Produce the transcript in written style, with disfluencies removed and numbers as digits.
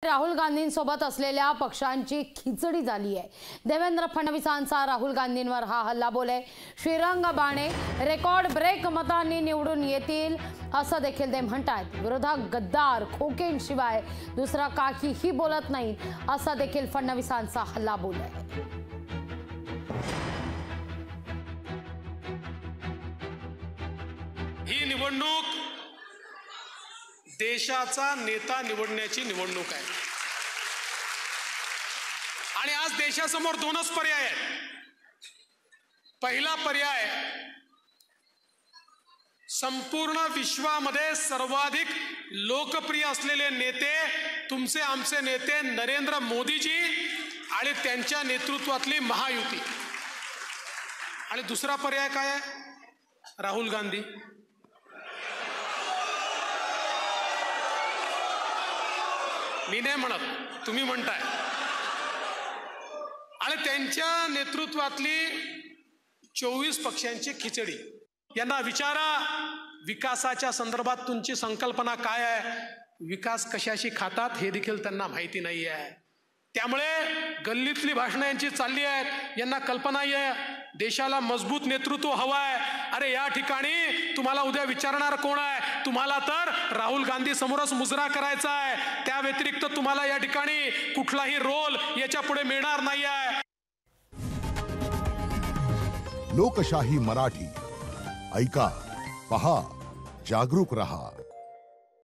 राहुल गांधींसोबत असलेल्या पक्षांची खिचडी झाली आहे। देवेंद्र फडणवीसांचा राहुल गांधींवर हा हल्लाबोल आहे। श्रीरंग बाणे रेकॉर्ड ब्रेक मतांनी निवडून येतील असं देखील ते म्हणतात। विरोधक गद्दार खोकेंशिवाय दुसरा काहीही बोलत नाही असा देखील फडणवीसांचा हल्लाबोल आहे। ही निवडणूक देशाचा नेता निवडण्याची निवडणूक आहे आणि आज देशासमोर दोनच पर्याय आहेत। पहिला पर्याय संपूर्ण विश्वामध्ये सर्वाधिक लोकप्रिय असलेले नेते तुमचे आमचे नेते नरेंद्र मोदीजी आणि त्यांच्या नेतृत्वातली महायुती। आणि दुसरा पर्याय काय आहे? राहुल गांधी। मी नाही म्हणत, तुम्ही म्हणताय। आणि त्यांच्या नेतृत्वातली 24 पक्षांची खिचडी। यांना विचारा विकासाच्या संदर्भात तुमची संकल्पना काय आहे? विकास कशाशी खातात हे देखील त्यांना माहिती नाही आहे। त्यामुळे गल्लीतली भाषणं यांची चालली आहेत, यांना कल्पना आहे देशाला मजबूत नेतृत्व हवं आहे। अरे या ठिकाणी तुम्हाला उद्या विचारणार कोण आहे? तुम्हाला तर राहुल गांधी समोरच मुजरा करायचा आहे। त्या व्यतिरिक्त तुम्हाला या ठिकाणी कुठलाही रोल याच्या पुढे मिळणार नाही आहे। लोकशाही मराठी ऐका, पहा, जागरूक रहा।